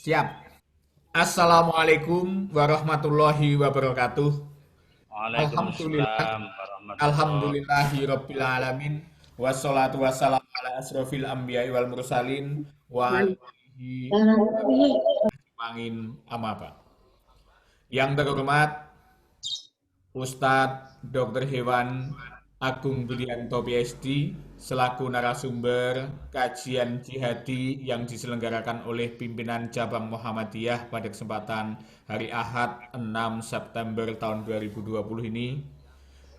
Siap. Assalamualaikum warahmatullahi wabarakatuh. Alhamdulillah, Waalaikumsalam warahmatullahi alhamdulillahi rabbil alamin. Wassalatu wassalamu ala asrofil anbiya'i wal mursalin wa ala alihi ajma'in amma ba'd. Yang terhormat Ustadz Dr. Hewan Agung Budianto PhD selaku narasumber kajian jihadi yang diselenggarakan oleh pimpinan Cabang Muhammadiyah pada kesempatan hari Ahad 6 September tahun 2020 ini,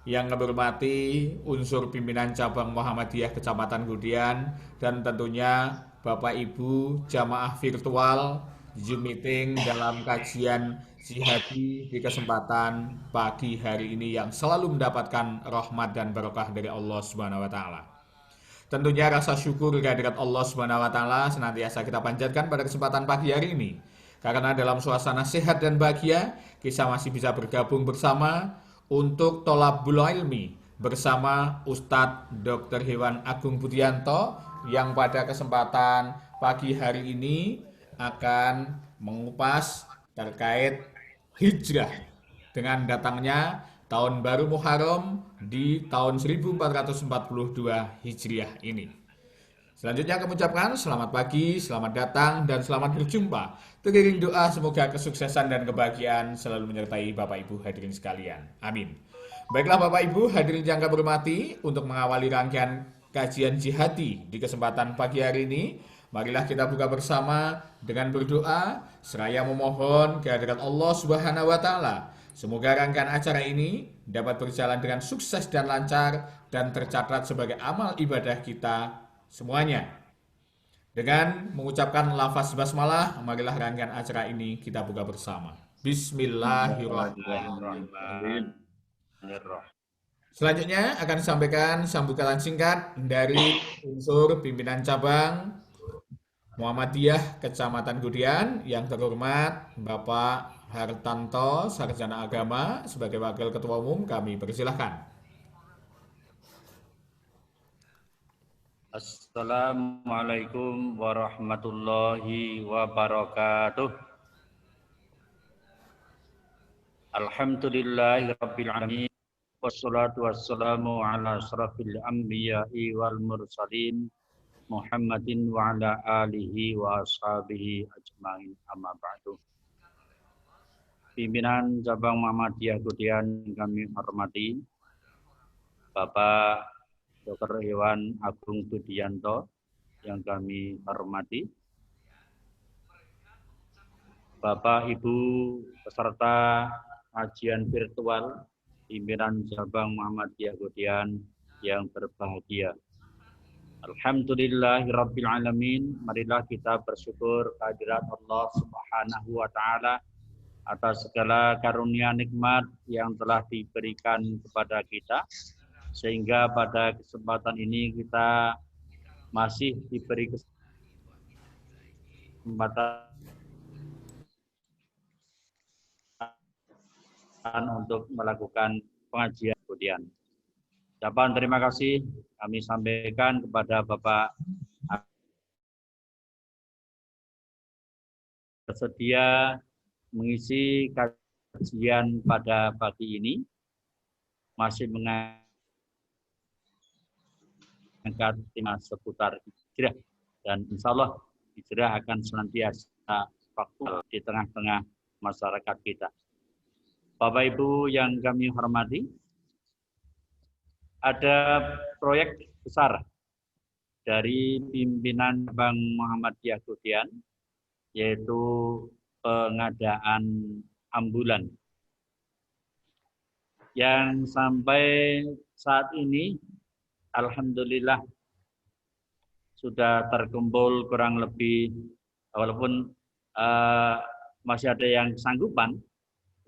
yang kami hormati unsur pimpinan cabang Muhammadiyah Kecamatan Gudian, dan tentunya Bapak Ibu jamaah virtual Zoom meeting dalam kajian jihadi di kesempatan pagi hari ini yang selalu mendapatkan rahmat dan barokah dari Allah Subhanahu wa taala. Tentunya rasa syukur kehadirat Allah Subhanahu wa taala senantiasa kita panjatkan pada kesempatan pagi hari ini. Karena dalam suasana sehat dan bahagia, kita masih bisa bergabung bersama untuk tolabul ilmi bersama Ustadz Dr. Hewan Agung Budianto yang pada kesempatan pagi hari ini akan mengupas terkait hijrah dengan datangnya tahun baru Muharram di tahun 1442 Hijriah ini. Selanjutnya kami ucapkan selamat pagi, selamat datang, dan selamat berjumpa. Teriring doa semoga kesuksesan dan kebahagiaan selalu menyertai Bapak Ibu hadirin sekalian. Amin. Baiklah Bapak Ibu hadirin yang kami hormati, untuk mengawali rangkaian kajian jihadi di kesempatan pagi hari ini, marilah kita buka bersama dengan berdoa seraya memohon kehadirat Allah Subhanahu wa taala. Semoga rangkaian acara ini dapat berjalan dengan sukses dan lancar dan tercatat sebagai amal ibadah kita semuanya. Dengan mengucapkan lafaz basmalah, marilah rangkaian acara ini kita buka bersama. Bismillahirrahmanirrahim. Bismillahirrahmanirrahim. Selanjutnya akan disampaikan sambutan singkat dari unsur pimpinan cabang Muhammadiyah Kecamatan Gudian yang terhormat Bapak Hartanto, Sarjana Agama, sebagai Wakil Ketua Umum, kami persilahkan. Assalamualaikum warahmatullahi wabarakatuh. Alhamdulillahirabbil alamin. Wassalatu wassalamu ala asrafil anbiya'i wal mursalin Muhammadin wa ala alihi wa ashabihi ajmain amma ba'du. Pimpinan Cabang Muhammadiyah Gudian kami hormati, Bapak Dr. Hewan Agung Budianto yang kami hormati, Bapak Ibu peserta kajian virtual pimpinan Cabang Muhammadiyah Gudian yang berbahagia. Alhamdulillahirabbil alamin. Marilah kita bersyukur kehadirat Allah Subhanahu wa taala atas segala karunia nikmat yang telah diberikan kepada kita, sehingga pada kesempatan ini kita masih diberi kesempatan untuk melakukan pengajian kemudian. Ucapan terima kasih kami sampaikan kepada Bapak bersedia mengisi kajian pada pagi ini, masih mengangkat tema seputar hijrah, dan insya Allah hijrah akan senantiasa waktu di tengah-tengah masyarakat kita. Bapak Ibu yang kami hormati, ada proyek besar dari pimpinan Cabang Muhammadiyah Gudian, yaitu pengadaan ambulan yang sampai saat ini alhamdulillah sudah terkumpul kurang lebih, walaupun masih ada yang sanggupan,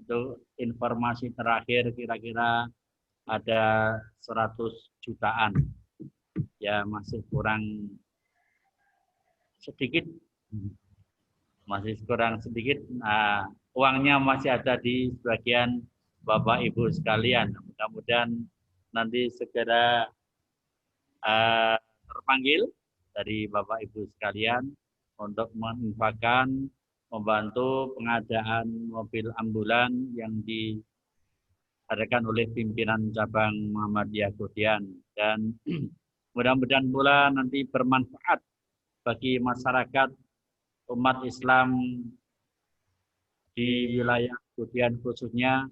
itu informasi terakhir kira-kira ada 100 jutaan. Ya masih kurang sedikit. Nah, uangnya masih ada di sebagian Bapak Ibu sekalian. Mudah-mudahan nanti segera terpanggil dari Bapak Ibu sekalian untuk menginfakkan, membantu pengadaan mobil ambulan yang diadakan oleh pimpinan cabang Muhammadiyah Kudian. Dan mudah-mudahan pula nanti bermanfaat bagi masyarakat umat Islam di wilayah Kudian khususnya,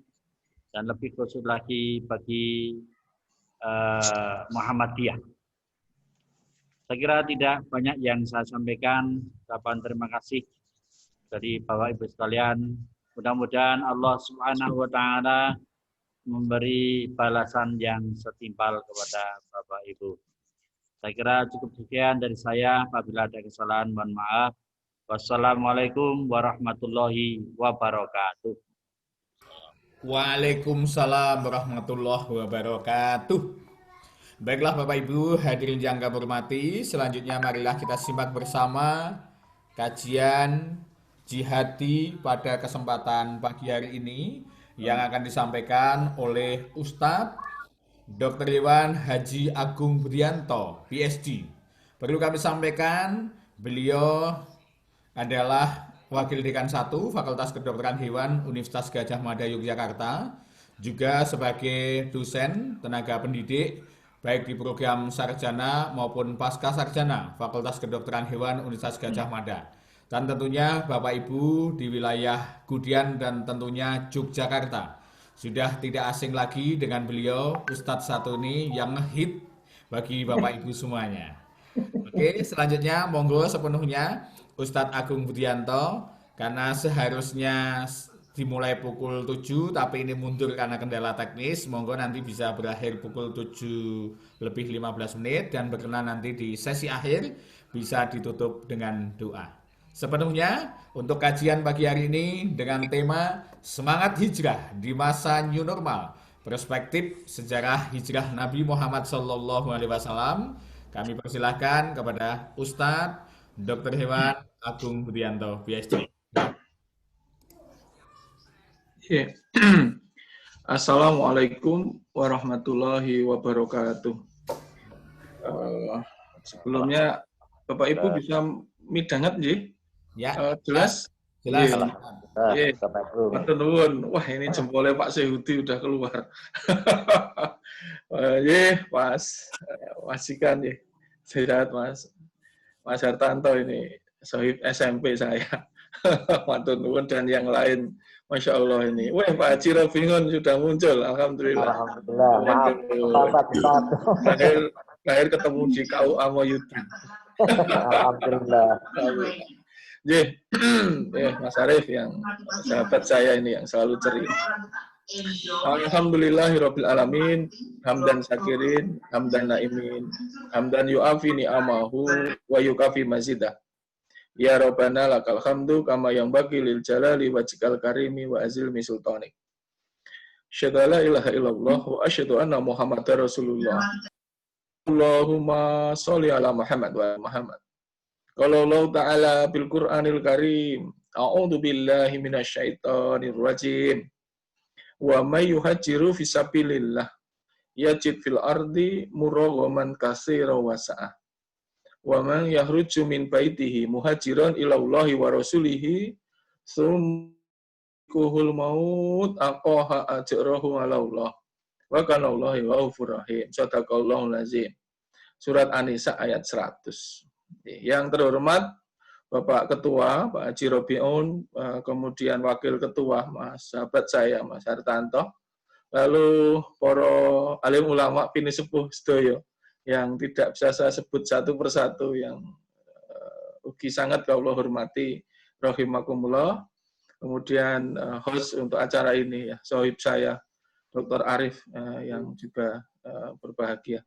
dan lebih khusus lagi bagi Muhammadiyah. Saya kira tidak banyak yang saya sampaikan. Ucapan terima kasih dari Bapak Ibu sekalian. Mudah-mudahan Allah Subhanahu wa taala memberi balasan yang setimpal kepada Bapak Ibu. Saya kira cukup sekian dari saya. Apabila ada kesalahan mohon maaf. Wassalamualaikum warahmatullahi wabarakatuh. Waalaikumsalam warahmatullahi wabarakatuh. Baiklah Bapak Ibu hadirin yang kami hormati, selanjutnya marilah kita simak bersama kajian jihadi pada kesempatan pagi hari ini yang akan disampaikan oleh Ustadz Dr. Hewan Haji Agung Budianto, PhD. Perlu kami sampaikan, beliau adalah Wakil Dekan 1 Fakultas Kedokteran Hewan Universitas Gadjah Mada Yogyakarta, juga sebagai dosen tenaga pendidik baik di program sarjana maupun pasca sarjana Fakultas Kedokteran Hewan Universitas Gadjah Mada. Dan tentunya Bapak Ibu di wilayah Kudian dan tentunya Yogyakarta sudah tidak asing lagi dengan beliau Ustadz satu ini yang hit bagi Bapak Ibu semuanya. Oke, selanjutnya monggo sepenuhnya Ustadz Agung Budianto, karena seharusnya dimulai pukul 7 tapi ini mundur karena kendala teknis. Monggo nanti bisa berakhir pukul 7 lebih 15 menit dan berkenan nanti di sesi akhir bisa ditutup dengan doa. Sepenuhnya untuk kajian pagi hari ini dengan tema Semangat Hijrah di Masa New Normal, Perspektif Sejarah Hijrah Nabi Muhammad SAW. Kami persilahkan kepada Ustadz Dr. Hewan Agung Budianto, PhD. Yeah. Assalamualaikum warahmatullahi wabarakatuh. Sebelumnya Bapak Ibu bisa midanget nggih? Ya. Jelas? Jelas. Matur nuwun. Wah, ini jempolnya Pak Sehudi udah keluar. Mas. Wasikan nggih. Sehat Mas. Mas Hartanto ini sohib SMP saya. Matur nuwun dan yang lain. Masya Allah ini. Wah, Pak Haji Robingon sudah muncul. Alhamdulillah. Alhamdulillah. Lahir ketemu di KUA Moyudi. Alhamdulillah. Mas Arief yang sahabat saya ini yang selalu ceria. Alhamdulillahirabbil alamin, hamdan syakirin, hamdan naimin, hamdan yu'afi ni'amahu wa yukafi mazidah. Ya Rabbana lakal hamdu kama yang bagi lil jalali wajhikal karimi wa azil sultanik. Asyhadu an la ilaha illallah wa asyhadu anna Muhammadar Rasulullah. Allahumma sholli ala Muhammad wa Muhammad. Qala Allah Ta'ala bil Qur'anil Karim, a'udzu billahi minasyaitonir rajim. Wa may yuhajiru fi sabilillah yajid fil ardi muraghaman katsiran wa sa'ah. Wa man yahruju min baitihi muhajiran ila Allahi wa rasulihi sumkuhul maut aqaha ajrahu ala Allah wa kana Allahu ghafurur rahim. Shadaqallahul azim. Surat An-Nisa ayat 100. Yang terhormat Bapak Ketua Pak Haji Robiun, kemudian Wakil Ketua Mas sahabat saya Mas Hartanto, lalu para alim ulama pini sepuh sedaya yang tidak bisa saya sebut satu persatu, yang ugi sangat Allah hormati rahimakumullah. Kemudian host untuk acara ini ya, sohib saya Dr. Arif yang juga berbahagia.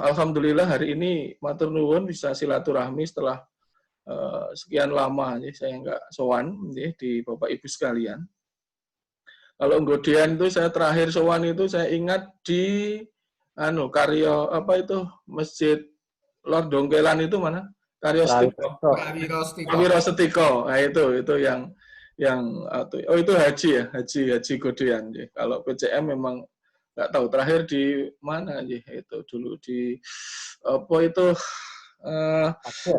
Alhamdulillah hari ini matur nuwun bisa silaturahmi setelah sekian lama saya nggak sowan di Bapak Ibu sekalian. Kalau Nggodean itu saya terakhir sowan itu saya ingat di karya apa itu Masjid Lor Dongkelan itu mana? Karya Setiko. Nah itu yang itu haji ya, haji Godean. Kalau PCM memang nggak tahu terakhir di mana aja itu dulu di apa itu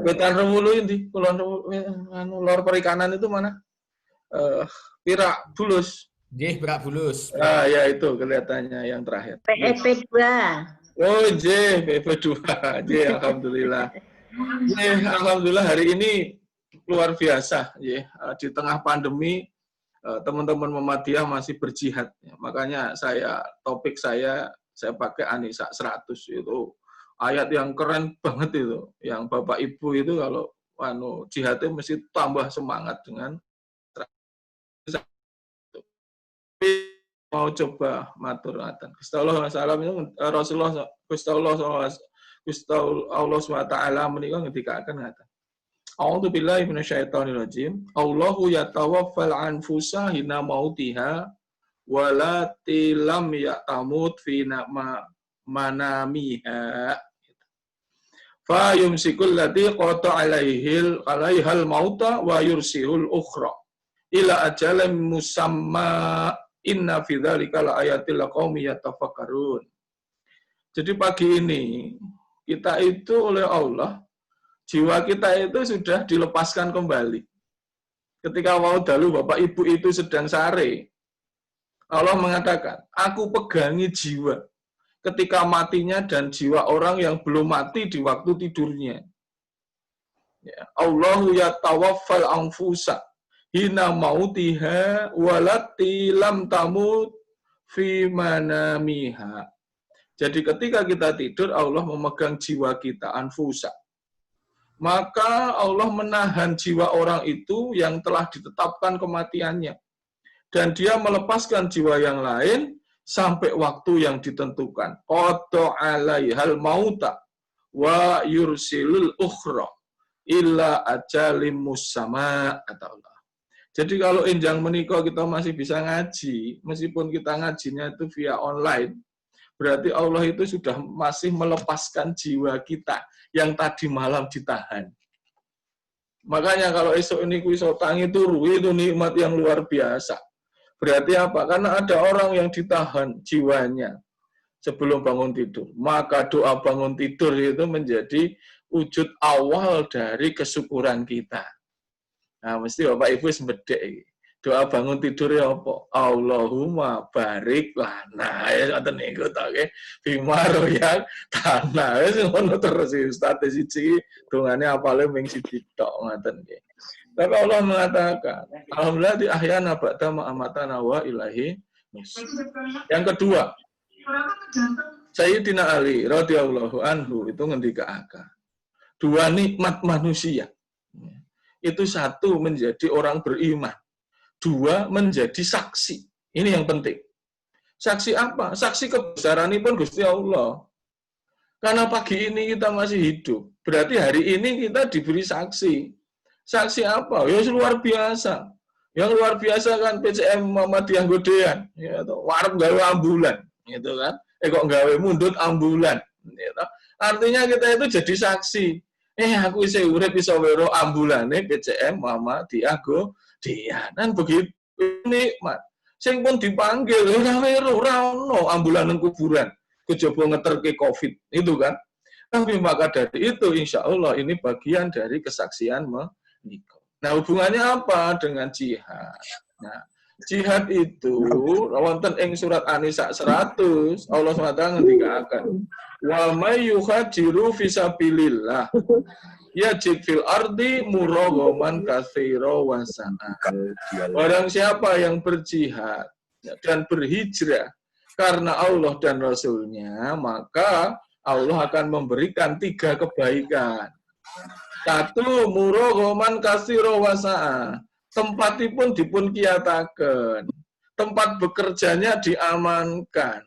Wetan Rewulu ini, Kulon Rewulu, lor perikanan itu mana? Pirak Bulus. Nggih, Brak Bulus. Ah, ya itu kelihatannya yang terakhir. PEP 2. Oh, PP2. Alhamdulillah. Alhamdulillah hari ini luar biasa. Di tengah pandemi, teman-teman Muhammadiyah masih berjihad. Makanya topik saya pakai An-Nisa 100 itu. Ayat yang keren banget itu. Yang Bapak Ibu itu kalau jihadnya mesti tambah semangat dengan mau coba matur ngaten. Gusti Allah sallam Rasulullah Gusti Allah SWT menika ngendikaken ngaten. A'udzu billahi minasyaitonir rajim. Allahu yatawaffal anfusa hina mautiha walati lam ya'tamut fi manamiha. Fa yumsikul lati qata alaihal mauta wa yursihul ukhra ila ajalin musamma. Inna fi dzalika laayatil liqaumin yatafakkarun. Jadi pagi ini kita itu oleh Allah, jiwa kita itu sudah dilepaskan kembali. Ketika mau dalu Bapak Ibu itu sedang sare, Allah mengatakan, aku pegangi jiwa ketika matinya dan jiwa orang yang belum mati di waktu tidurnya. Ya, Allahu yatawaffal anfusa hina mautiha walati lam tamut fi manamiha. Jadi ketika kita tidur, Allah memegang jiwa kita, anfusa. Maka Allah menahan jiwa orang itu yang telah ditetapkan kematiannya. Dan dia melepaskan jiwa yang lain sampai waktu yang ditentukan. Qata alaihal mauta wa yursilul ukhra illa ajalim musamma, kata Allah. Jadi kalau enjang menikah kita masih bisa ngaji, meskipun kita ngajinya itu via online, berarti Allah itu sudah masih melepaskan jiwa kita yang tadi malam ditahan. Makanya kalau esok ini iso tangi turu, itu nikmat yang luar biasa. Berarti apa? Karena ada orang yang ditahan jiwanya sebelum bangun tidur. Maka doa bangun tidur itu menjadi wujud awal dari kesyukuran kita. Nah, mesti Bapak Ibu sembedek. Doa bangun tidur ya apa? Allahumma barik lana. Ya ngoten niku ta nggih. Bima royak tanah. Wis ngono terus Ustaz siji dongane apale ming siji tok ngoten nggih. Tapi Allah mengatakan, alhamdulillah di ahyana ba'da ma'amatana wa ilahi nusur. Yang kedua, Sayyidina Ali radhiyallahu anhu itu ngendikaaken. Dua nikmat manusia. Itu satu menjadi orang beriman, dua menjadi saksi. Ini yang penting. Saksi apa? Saksi kebesaranipun Gusti Allah. Karena pagi ini kita masih hidup, berarti hari ini kita diberi saksi. Saksi apa? Ya luar biasa. Yang luar biasa kan PCM Muhammadiyah Godean, ya, warep gawe ambulan, gitu kan? Kok gawe mundut ambulan, gitu. Artinya kita itu jadi saksi. Aku isih urip iso wero ambulane PCM Muhammadiyah Godean. Kan begitu nikmat. Sing pun dipanggil ora wero, ora ono ambulan nang kuburan. Kejaba ngeterke Covid, itu kan. Tapi maka dari itu insya Allah ini bagian dari kesaksian menikah. Nah, hubungannya apa dengan jihad? Nah, jihad itu wonten ing surat An-Nisa 100 Allah SWT ngendikaken wa may yuhajiru fisabilillah yajid fil ardi muraghaman katsira wa sa'a. Orang siapa yang berjihad dan berhijrah karena Allah dan Rasul-Nya, maka Allah akan memberikan 3 kebaikan. 1, muraghaman katsira wa sa'a. Tempatipun dipun kiyataken. Tempat bekerjanya diamankan.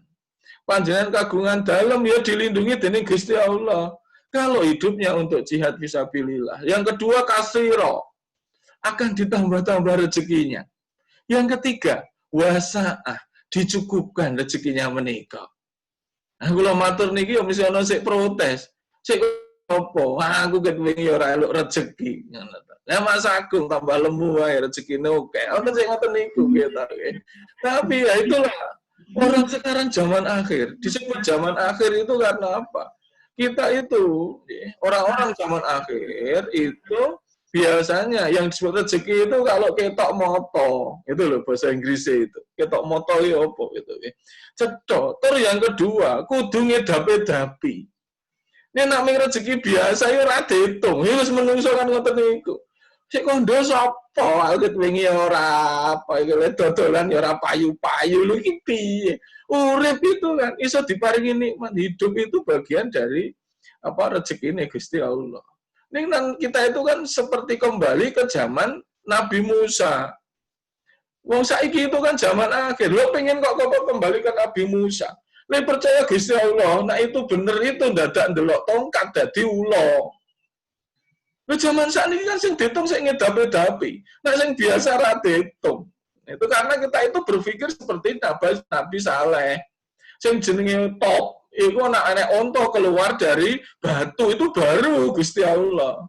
Panjenengan kagungan dalam ya dilindungi dening Gusti Allah. Kalau hidupnya untuk jihad fisabilillah. Yang kedua katsira. Akan ditambah-tambah rezekinya. Yang ketiga wasa'ah. Dicukupkan rezekinya menika. Nah, kula matur niki ya mesti ana sik protes. Sik opo? Aku kepengin ya ora elok rezeki. Lah Mas Agung tambah lemu wae rezekine oke. Ono sing ngoten niku gitu. Tapi ya itulah orang sekarang zaman akhir. Disebut zaman akhir itu karena apa? Kita itu orang-orang zaman akhir itu biasanya yang disebut rezeki itu kalau ketok moto, itu loh bahasa Inggrisnya itu. Ketok moto itu apa gitu. Cetok. Terus yang kedua, kudu ngedapi-dapi. Ini namanya rezeki biasa ya ora diitung. Ya wis menungso kan ngoten niku. Sik kondo sapa? Awit wingi ora apa iki dodolan ya ora payu-payu lho iki piye? Urip itu kan iso diparingi nikmat. Hidup itu bagian dari apa rezekine Gusti Allah. Ning kita itu kan seperti kembali ke zaman Nabi Musa. Wong saiki itu kan zaman akhir. Lo pengen kok kembali ke Nabi Musa. Lo percaya Gusti Allah, nah itu bener itu dadak ndelok tongkat dadi ula. Lo zaman saat ini kan sing ditung sing ngedapi-dapi. Nah sing biasa ra ditung. Itu karena kita itu berpikir seperti Nabi Saleh. Sing jenenge top, itu anak-anak onto keluar dari batu itu baru Gusti Allah.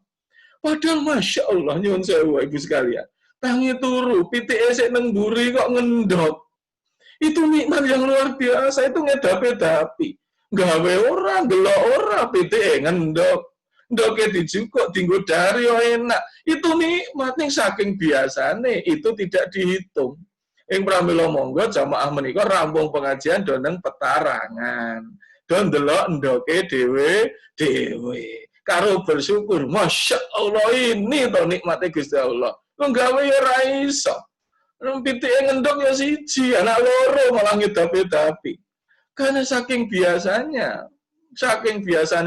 Padahal Masya Allah, nyuwun sewu ibu sekalian. Tangi turu, pitike sik nang mburi kok ngendhok. Itu nikmat yang luar biasa, itu ngedapi-dapi. Gawe ora, delok ora, pitike ngendhok. Ndoke dijukuk, dinggo dari enak. Itu nikmat ning saking biasane, itu tidak dihitung. Ing pramila monggo jamaah menika rampung pengajian doneng petarangan. Don delok ndoke dhewe. Karo bersyukur, Masya Allah ini to nikmate Gusti Allah. Lu gawe ya ora iso. Pitike ngendhok ya siji, anak loro malah ngedapi-dapi. Karena saking biasanya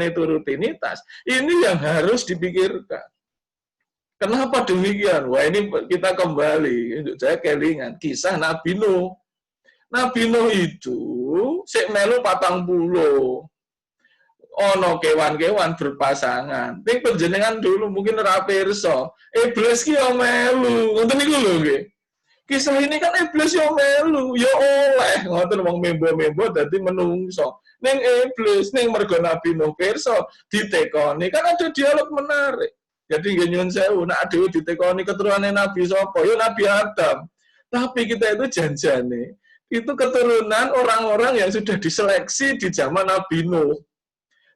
itu rutinitas, ini yang harus dipikirkan. Kenapa demikian? Wah ini kita kembali, untuk saya kelingan, kisah Nabi Nuh. Nabi Nuh itu, sik melu 40. Ono kewan-kewan berpasangan. Ning panjenengan dulu mungkin ora pirsa. Iblis ki yo melu. Ngoten niku lho nggih. Kisah ini kan iblis yo melu, yo oleh ngoten wong membo-membo dadi menungso. Ning iblis ning mergo Nabi Nuh pirsa ditekoni kan ada dialog menarik. Jadi nggih nyuwun sewu nek dhewe ditekoni keturunane Nabi sapa? Yo Nabi Adam. Tapi kita itu janjane itu keturunan orang-orang yang sudah diseleksi di zaman Nabi Nuh.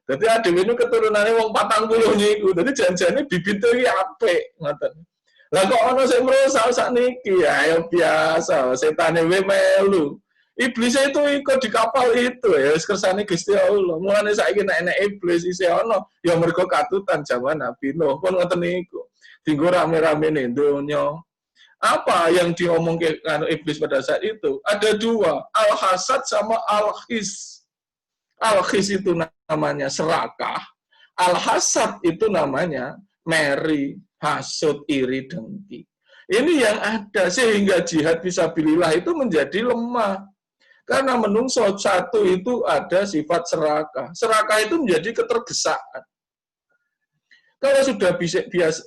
Jadi adewe ini keturunannya wong 40 niku. Jadi janjane bibite iki apik ngoten. Lah kok ana sing merusak sakniki ya biasa, setane we melu. Iblis itu ikut di kapal itu ya wis kersane Gusti Allah. Mulane saiki nek enek iblis isih ana ya mergo katutan zaman Nabi Nuh. Pun ngoten niku. Dinggo rame-rame ning donya. Apa yang diomongke karo iblis pada saat itu? Ada dua, al-hasad sama al-his. Al-his itu namanya serakah. Al-hasad itu namanya meri, hasud, iri, dengki. Ini yang ada sehingga jihad fisabilillah itu menjadi lemah. Karena menungso satu itu ada sifat serakah. Serakah itu menjadi ketergesaan. Kalau sudah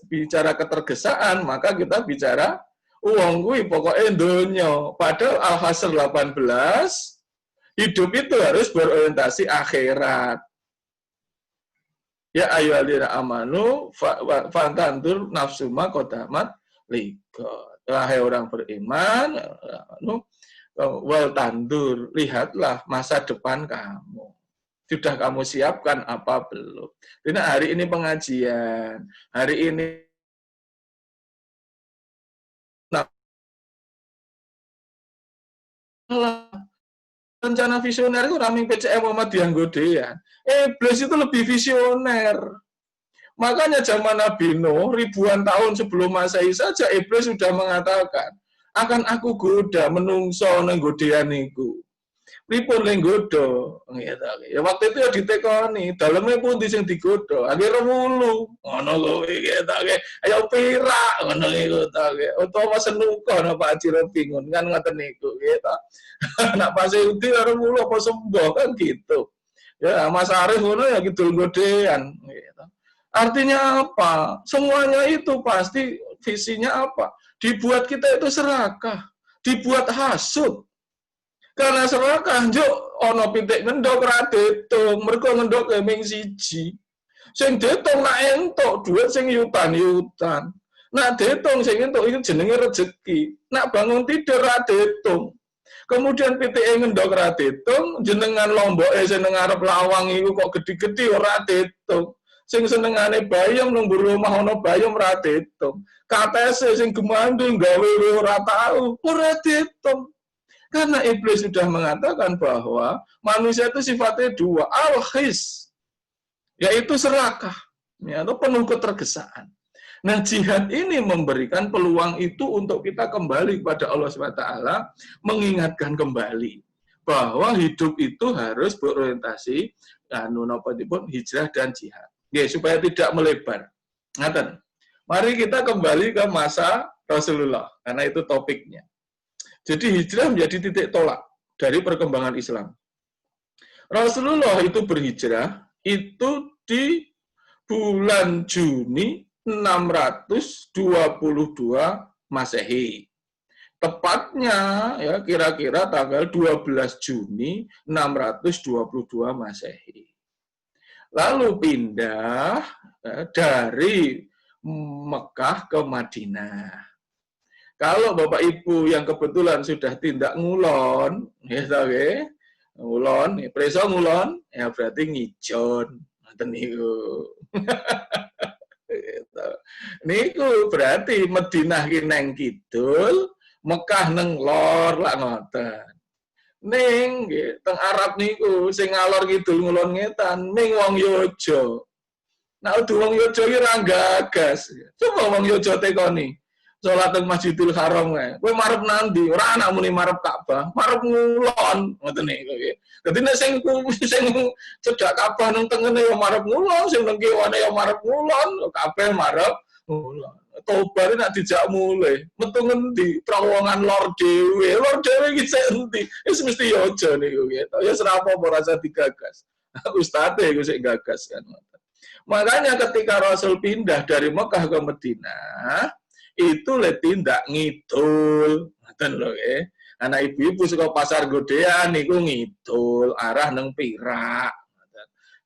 bicara ketergesaan, maka kita bicara uang kuwi pokoknya donya. Padahal Al-Hasr 18 hidup itu harus berorientasi akhirat. Ya ayyuhalladzina amanu fantandur nafsuma qaddamat liqad. Wahai orang beriman, wal tandur, lihatlah masa depan kamu. Sudah kamu siapkan apa belum? Ini hari ini pengajian. Hari ini rencana visioner itu raming PCM Muhammadiyah Godean. Iblis itu lebih visioner. Makanya zaman Nabi Nuh, ribuan tahun sebelum Masehi saja iblis sudah mengatakan, akan aku goda menungso nang godean niku. Pripun ning godo? Ya waktu itu ya ditekoni, dalemnya pun sing digodo, akhirnya wulu. Ngono kowe ketake, ayo pirak ngono iku take. Utawa senuka ana Pak Haji bingung kan ngoten niku gitu. Nak pas uti karo wulu apa sembuh kan gitu. Ya Mas Arif ngono ya gitu godean gitu. Artinya apa? Semuanya itu pasti visinya apa? Dibuat kita itu serakah, dibuat hasud. Karena serakah, njuk ana pitik ngendhok ra ditung, mergo ngendhok ming siji. Sing ditung nak entuk dhuwit sing yutan-yutan. Nak ditung sing entuk iku jenenge rezeki. Nak bangun tidur ra ditung. Kemudian PTE ngendok ra ditung, jenengan lomboke seneng arep lawang iku kok gede-gede ora ditung. Sing senengane bayam nang mburi omah ana bayam ora ditung. KTS sing gemandung gawe ora tau, ora ditung. Karena iblis sudah mengatakan bahwa manusia itu sifatnya dua, al-khis, yaitu serakah, ya, atau penuh ketergesaan. Nah, jihad ini memberikan peluang itu untuk kita kembali kepada Allah SWT, mengingatkan kembali bahwa hidup itu harus berorientasi hijrah dan jihad. Ya, supaya tidak melebar. Ngaten. Mari kita kembali ke masa Rasulullah, karena itu topiknya. Jadi hijrah menjadi titik tolak dari perkembangan Islam. Rasulullah itu berhijrah itu di bulan Juni 622 Masehi. Tepatnya ya kira-kira tanggal 12 Juni 622 Masehi. Lalu pindah dari Mekah ke Madinah. Kalau Bapak Ibu yang kebetulan sudah tindak ngulon, ya oke, ngulon, preso ngulon, ya berarti ngijon, ngoten niku. Niku berarti Madinah ki neng kidul, Mekah neng lor lak ngoten. Ning nggih teng Arab niku sing ngalor kidul ngulon ngetan ning wong Yojo. Nah, udah wong Yojo ki ra gagas. Coba wong Yojo tekoni. Salat teng Masjidil Haram kae. Kowe marep nandi, ora anak muni marep Ka'bah, marep ngulon, ngoten niku nggih. Dadi nek sing cedhak Ka'bah nang tengene ya marep ngulon, sing nang kiwane ya marep ngulon, kabeh marep ngulon. Tobat nek dijak mulih, metu ngendi? Terowongan lor dhewe. Lor dhewe iki sik endi? Wis mesti Yojo niku nggih. Ya serapo ora rasa digagas. Ustaze iku sik gagas kan. Makanya ketika Rasul pindah dari Mekah ke Madinah, itu le tindak ngidul, ngoten lho nggih. Anak ibu-ibu suka pasar Godean niku ngidul, arah nang Pirak.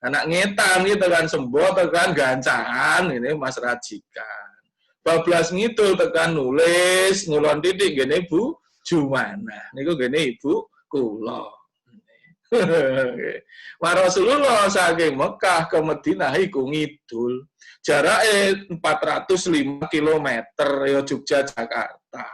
Anak ngetan iki tekan Sembo, tekan Gancangan, ini Mas Rajikan. Bablas ngidul tekan nulis, ngulon titik ngene Bu Jumana. Niku ngene Ibu kula. Wa Rasulullah saking Mekah ke Madinah iku ngidul. Jaraknya 405 km ya Jogja Jakarta.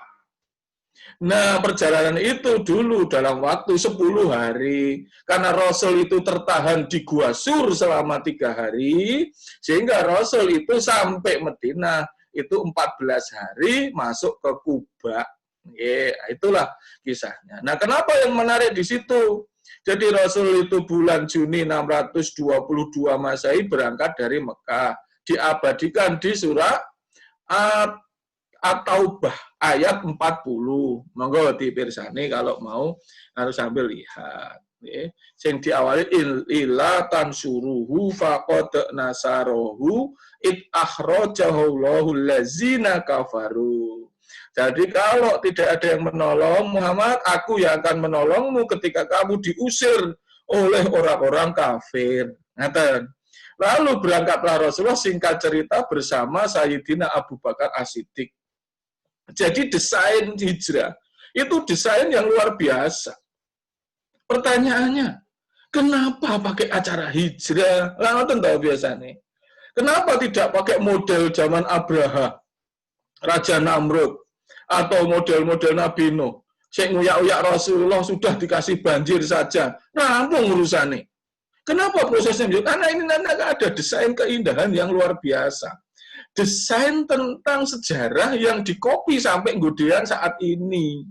Nah, perjalanan itu dulu dalam waktu 10 hari. Karena Rasul itu tertahan di Gua Sur selama 3 hari, sehingga Rasul itu sampai Madinah itu 14 hari masuk ke Kuba. Ya, itulah kisahnya. Nah, kenapa yang menarik di situ? Jadi Rasul itu bulan Juni 622 Masehi berangkat dari Mekah. Diabadikan di surat At-Taubah ayat 40. Monggo dipirsani kalau mau harus sambil lihat. Sing diawali illa tansuruhu faqad nasarohu id akhrajahu Allahul ladzina kafaru. Jadi kalau tidak ada yang menolong Muhammad, aku yang akan menolongmu ketika kamu diusir oleh orang-orang kafir. Ngaten. Lalu berangkatlah Rasulullah singkat cerita bersama Sayyidina Abu Bakar As-Siddiq. Jadi desain hijrah itu desain yang luar biasa. Pertanyaannya, kenapa pakai acara hijrah? Lah ngoten ta biasane. Kenapa tidak pakai model zaman Abraha, Raja Namrud, atau model-model Nabi Nuh? Sing nguyak-uyak Rasulullah sudah dikasih banjir saja. Rampung urusannya. Kenapa prosesnya? Karena ini nanti ada desain keindahan yang luar biasa. Desain tentang sejarah yang dikopi sampai Godean saat ini.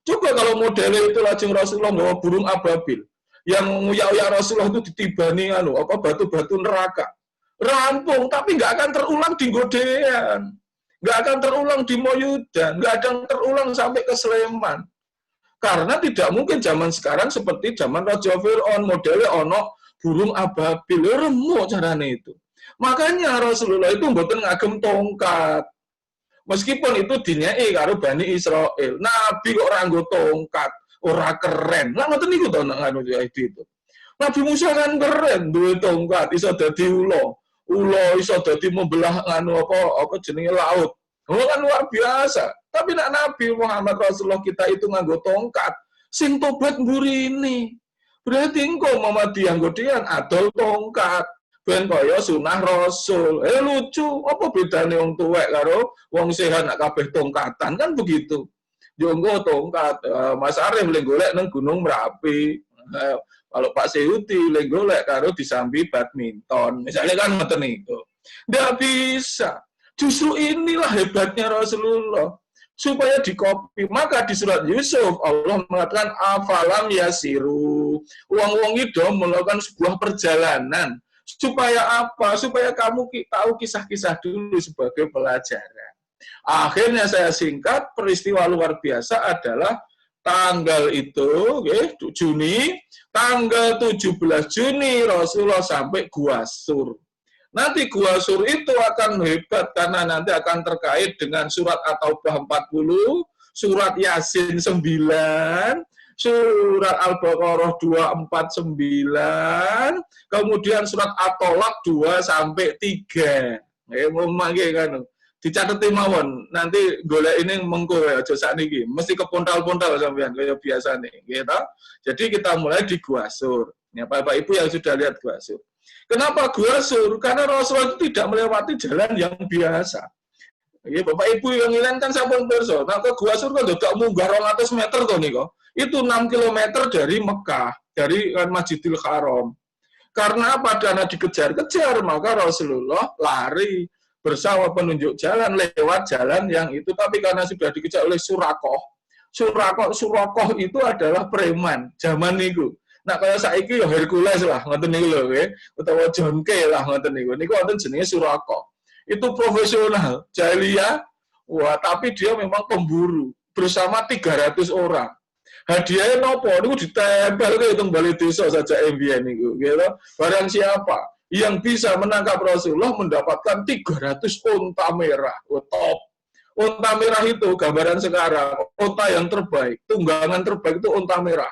Coba kalau modelnya itu lajeng Rasulullah bawa burung ababil. Yang nguyak-uyak Rasulullah itu ditibani batu-batu neraka. Rampung, tapi nggak akan terulang di Godean. Nggak akan terulang di Moyudan. Nggak akan terulang sampai ke Sleman. Karena tidak mungkin zaman sekarang seperti zaman Raja Fir'aun. Modelnya ono burung ababil, remuk carane itu. Makanya Rasulullah itu mboten ngagem tongkat. Meskipun itu dinyai karo Bani Israel. Nabi kok ora nggo tongkat, ora keren. Lah ngoten niku to nek anu itu. Nabi Musa kan keren, duwe tongkat, iso dadi ula. Ula iso dadi membelah anu apa jenenge laut. Oh kan luar biasa. Tapi nek Nabi Muhammad Rasulullah kita itu nganggo tongkat, Sing tobat mburini. Berarti engko Muhammadiyah nggodean adol tongkat. Ben kaya sunah Rasul. Lucu, apa bedane wong tuwek karo wong sehat nak kabeh tongkatan kan begitu. Yo engko tongkat Mas Arif le golek nang Gunung Merapi. Kalau Pak Seyuti le golek karo disambi badminton. Misalnya kan ngoten niku. Nggak bisa. Justru inilah hebatnya Rasulullah. Supaya dikopi. Maka di surat Yusuf Allah mengatakan afalam yasiru. Wong-wong itu melakukan sebuah perjalanan. Supaya apa? Supaya kamu tahu kisah-kisah dulu sebagai pelajaran. Akhirnya saya singkat, peristiwa luar biasa adalah tanggal itu, Juni, tanggal 17 Juni Rasulullah sampai Gua Sur. Nanti Gua Sur itu akan hebat karena nanti akan terkait dengan surat At-Taubah 40, surat Yasin 9, surat Al-Baqarah 249, kemudian surat At-Tolak 2 sampai 3. Kan. Dicatet mawon, nanti golek ini mengko ya aja sakniki, mesti kepontal-pontal sampean kaya biasa nih, gitu. Jadi kita mulai di Gua Sur. Ya, Bapak Ibu yang sudah lihat Gua Sur. Kenapa Gua Sur? Karena Rasulullah itu tidak melewati jalan yang biasa. Ya, Bapak Ibu yang ngilen kan sampun pirsa. Nah, ke Gua Sur kan dadak munggah 200 meter to niku. Itu 6 km dari Mekah, dari Masjidil Haram. Karena apa? Karena dikejar-kejar, maka Rasulullah lari bersama penunjuk jalan lewat jalan yang itu. Tapi karena sudah dikejar oleh Surakoh itu adalah preman zaman niku. Nah, kaya saiki ya Hercules lah, ngoten niku lho, utawa John K lah ngoten niku. Niku wonten jenenge Surakoh. Itu profesional, jahiliyah. Wah, tapi dia memang pemburu bersama 300 orang. Hadiahnya nopo niku ditempel ke teng balai desa saja MBN niku, gitu. Barang siapa yang bisa menangkap Rasulullah mendapatkan 300 unta merah. Oh, top. Unta merah itu gambaran sekarang, unta yang terbaik, tunggangan terbaik itu unta merah.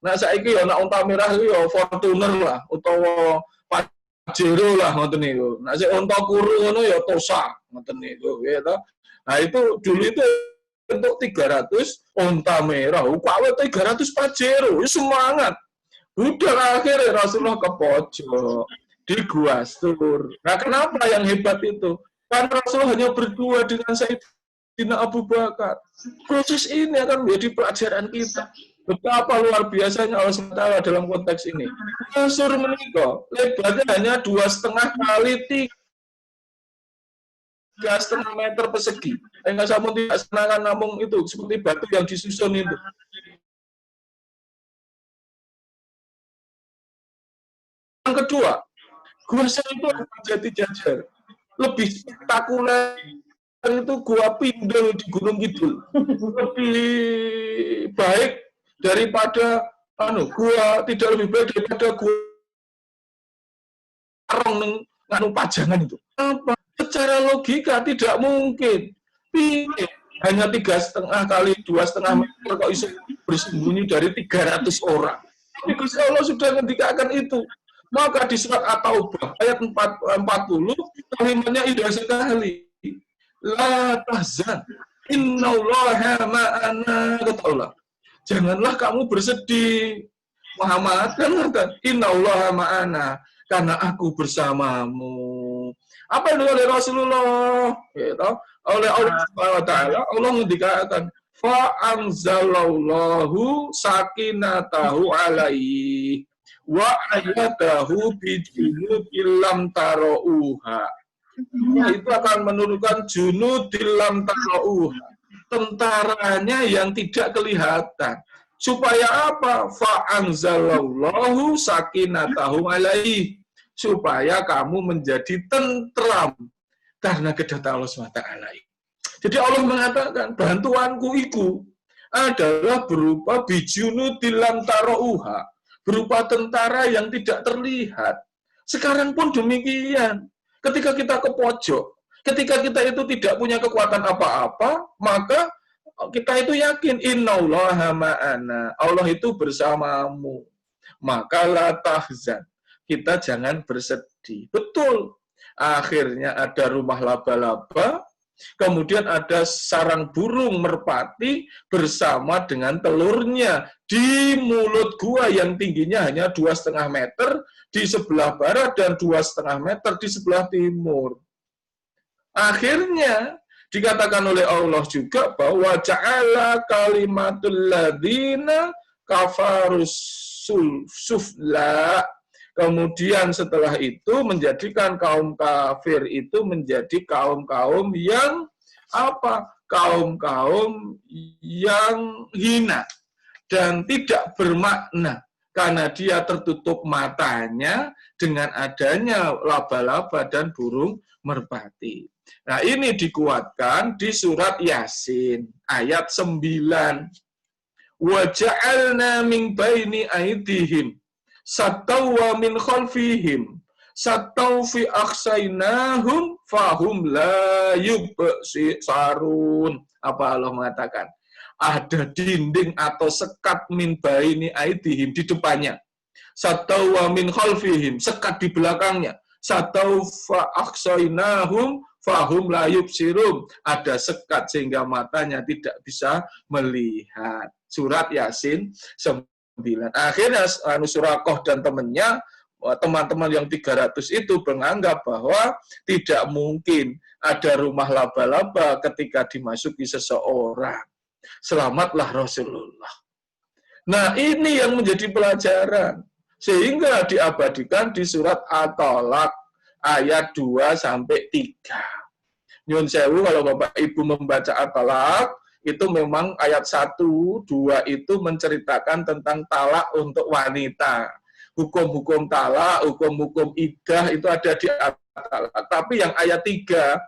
Nah, saiki ya nek unta merah itu ya Fortuner lah utawa Pajero lah ngoten niku. Nah, sik unta kuru ngono ya Tosa ngoten niku, gitu. Nah, itu dulu itu untuk 300 unta merah. Ukawe 300 Pajero, semangat. Udah akhirnya Rasulullah ke pojok di Gua Sur. Nah, kenapa yang hebat itu? Karena Rasulullah hanya berdua dengan Sayyidina Abu Bakar. Proses ini akan menjadi pelajaran kita. Betapa luar biasanya Allah SWT dalam konteks ini. Gua Sur menikah, lebarnya hanya 2,5 kali 3,5 meter persegi. Enggak sama tidak senangan namun itu seperti batu yang disusun itu. Yang kedua, Gua Sur itu menjadi jajar. Lebih spektakuler itu Gua Pindul di Gunung Kidul. Lebih baik daripada gua tidak lebih baik daripada gua Arong nganu Pajangan itu. Apa? Secara logika tidak mungkin. Hanya 3,5 kali 2,5 meter kok bisa bersembunyi dari 300 orang. Tapi Gusti Allah sudah ngendikakan itu. Maka di surat At-Taubah ayat 40 kalimatnya indah sekali. La tahzan, innallaha ma'ana, kata Allah. Janganlah kamu bersedih. Muhammad kan kata, innallaha ma'ana, karena aku bersamamu. Apa yang oleh Rasulullah? Gitu. Oleh Allah SWT, Allah mengatakan, fa'anzalallahu sakinatahu alaihi wa ayatahu bijunudil lam tarauha. Itu akan menurunkan junudil lam tarauha, tentaranya yang tidak kelihatan. Supaya apa? Fa'anzalallahu sakinatahu alaihi, supaya kamu menjadi tentram karena kedatangan Allah SWT. Jadi Allah mengatakan bantuanku itu adalah berupa bijunudil lam tarauha, berupa tentara yang tidak terlihat. Sekarang pun demikian. Ketika kita ke pojok, ketika kita itu tidak punya kekuatan apa-apa, maka kita itu yakin innallaha ma'ana, Allah itu bersamamu. Maka la tahzan, kita jangan bersedih. Betul. Akhirnya ada rumah laba-laba, Kemudian ada sarang burung merpati bersama dengan telurnya di mulut gua yang tingginya hanya 2,5 meter di sebelah barat dan 2,5 meter di sebelah timur. Akhirnya dikatakan oleh Allah juga bahwa ja'ala kalimatul ladzina kafarus sufla. Kemudian setelah itu menjadikan kaum kafir itu menjadi kaum-kaum yang apa? Kaum-kaum yang hina dan tidak bermakna karena dia tertutup matanya dengan adanya laba-laba dan burung merpati. Nah, ini dikuatkan di surat Yasin ayat 9. Wa ja'alna min baini aydihim sattaw wa min khalfihim sattaw fi akhsaynahum fahum la yubsirun. Apa Allah mengatakan? Ada dinding atau sekat min baini aydihim di depannya. Sattaw wa min khalfihim, sekat di belakangnya. Sattaw fa akhsaynahum fahum la yubsirun. Ada sekat sehingga matanya tidak bisa melihat. Surat Yasin 9. Akhirnya Surakoh dan temannya, teman-teman yang 300 itu menganggap bahwa tidak mungkin ada rumah laba-laba ketika dimasuki seseorang. Selamatlah Rasulullah. Nah, ini yang menjadi pelajaran. Sehingga diabadikan di surat At-Tolak ayat 2-3. Nyun sewu kalau Bapak Ibu membaca At-Tolak, itu memang ayat 1, 2 itu menceritakan tentang talak untuk wanita. Hukum-hukum talak, hukum-hukum idah itu ada di At-Tolak. Tapi yang ayat 3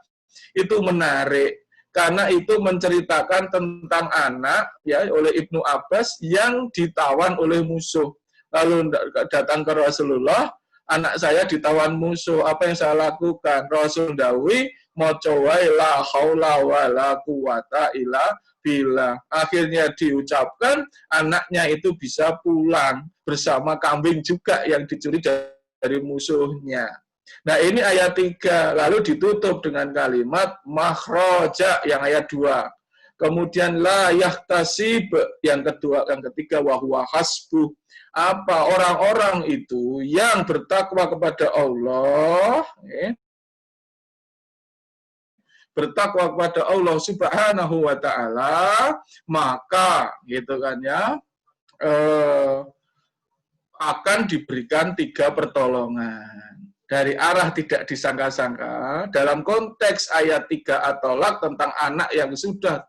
itu menarik. Karena itu menceritakan tentang anak ya oleh Ibnu Abbas yang ditawan oleh musuh. Lalu datang ke Rasulullah, anak saya ditawan musuh, apa yang saya lakukan? Rasul dawi, mocowai la haula wala quwata illa billah. Akhirnya diucapkan, anaknya itu bisa pulang bersama kambing juga yang dicuri dari musuhnya. Nah, ini ayat 3, lalu ditutup dengan kalimat makhraja yang ayat 2. Kemudian la yahtasib yang kedua, yang ketiga wa huwa hasbuh. Apa orang-orang itu yang bertakwa kepada Allah, bertakwa kepada Allah Subhanahu wa taala, maka gitu kan ya, akan diberikan 3 pertolongan. Dari arah tidak disangka-sangka, dalam konteks ayat 3 At-Tolak tentang anak yang sudah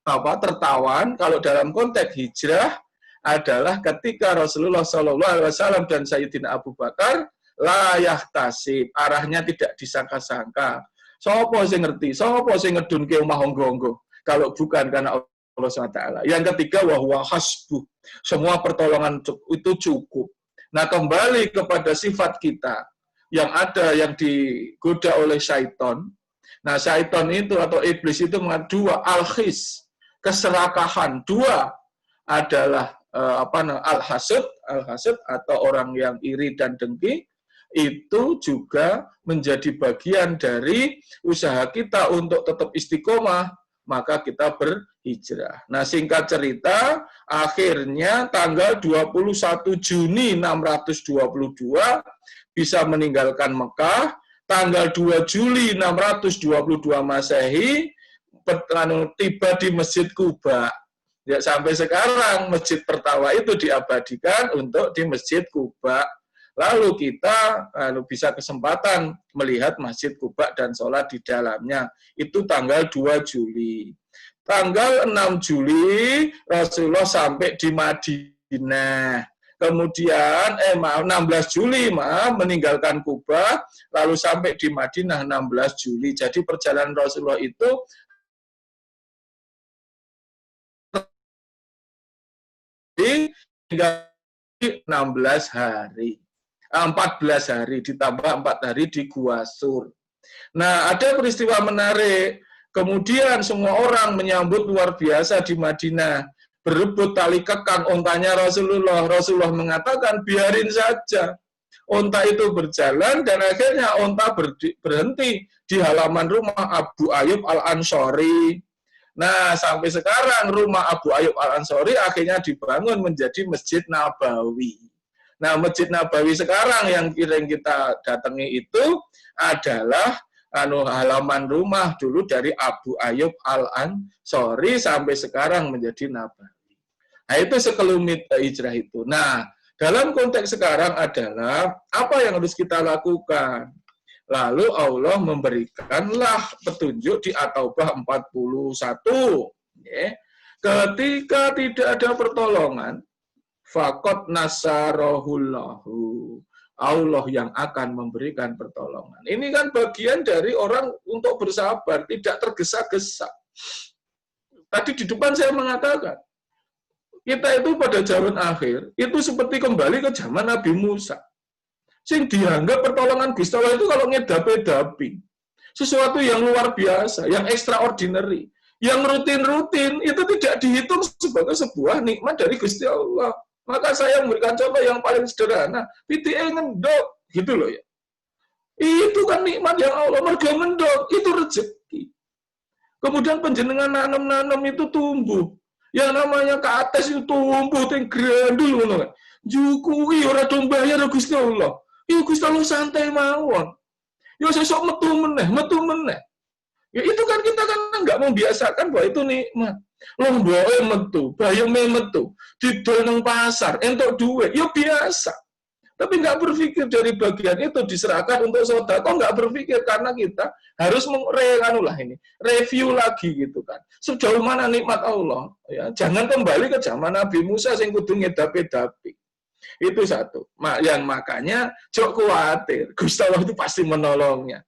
tertawan, kalau dalam konteks hijrah adalah ketika Rasulullah SAW dan Sayyidina Abu Bakar la yahtasib, arahnya tidak disangka-sangka. Sopo sing ngerti, sopo sing ngedunke omah onggo-onggo, kalau bukan karena Allah SWT. Yang ketiga wa huwa hasbuh, semua pertolongan itu cukup. Nah, kembali kepada sifat kita yang ada yang digoda oleh syaitan. Nah, syaitan itu atau iblis itu mengatakan 2 al-khis, keserakahan. 2 adalah al-hasad atau orang yang iri dan dengki. Itu juga menjadi bagian dari usaha kita untuk tetap istiqomah, maka kita berhijrah. Nah, singkat cerita, akhirnya tanggal 21 Juni 622 bisa meninggalkan Mekah, tanggal 2 Juli 622 Masehi tiba di Masjid Kuba. Ya, sampai sekarang masjid pertama itu diabadikan untuk di Masjid Kuba. Lalu kita bisa kesempatan melihat Masjid Kuba dan sholat di dalamnya. Itu tanggal 2 Juli. Tanggal 6 Juli Rasulullah sampai di Madinah. Kemudian 16 Juli meninggalkan Kuba, lalu sampai di Madinah 16 Juli. Jadi perjalanan Rasulullah itu 16 hari. 14 hari ditambah 4 hari di Gua Sur. Nah, ada peristiwa menarik. Kemudian semua orang menyambut luar biasa di Madinah. Berebut tali kekang ontanya Rasulullah. Rasulullah mengatakan, biarin saja. Onta itu berjalan dan akhirnya onta berhenti di halaman rumah Abu Ayyub Al-Ansori. Nah, sampai sekarang rumah Abu Ayyub Al-Ansori akhirnya dibangun menjadi Masjid Nabawi. Nah, Masjid Nabawi sekarang yang kita datangi itu adalah halaman rumah dulu dari Abu Ayyub Al-Ansori sampai sekarang menjadi Nabawi. Nah, itu sekelumit hijrah itu. Nah, dalam konteks sekarang adalah apa yang harus kita lakukan? Lalu Allah memberikanlah petunjuk di At-Taubah 41. Ya. Ketika tidak ada pertolongan, faqad nasarahullahu. Allah yang akan memberikan pertolongan. Ini kan bagian dari orang untuk bersabar, tidak tergesa-gesa. Tadi di depan saya mengatakan, kita itu pada zaman akhir, itu seperti kembali ke zaman Nabi Musa. Sing dianggap pertolongan Gusti Allah itu kalau ngedapi-dapi. Sesuatu yang luar biasa, yang extraordinary, yang rutin-rutin, itu tidak dihitung sebagai sebuah nikmat dari Gusti Allah. Maka saya memberikan contoh yang paling sederhana, PTA ngendok, gitu loh ya. Itu kan nikmat yang Allah, mergo mendok, itu rezeki. Kemudian penjenengan nanam-nanam itu tumbuh. Yang namanya ke atas itu tumbuh, yang grandul, kan. Jukui, orang dombayar Gusti Allah. Ya Gusti Allah santai mawon. Ya sesok metu meneh. Ya itu kan kita kan nggak membiasakan bahwa itu nikmat. Lomboe metu, bayeme metu, didol nang pasar, entuk duit, ya biasa. Tapi nggak berpikir dari bagian itu diserahkan untuk sedekah, nggak berpikir karena kita harus review lagi gitu kan. Sejauh mana nikmat Allah, ya jangan kembali ke zaman Nabi Musa sing kudu ngedapi-dapi. Itu satu. Yang makanya jok khawatir, Gusti Allah itu pasti menolongnya.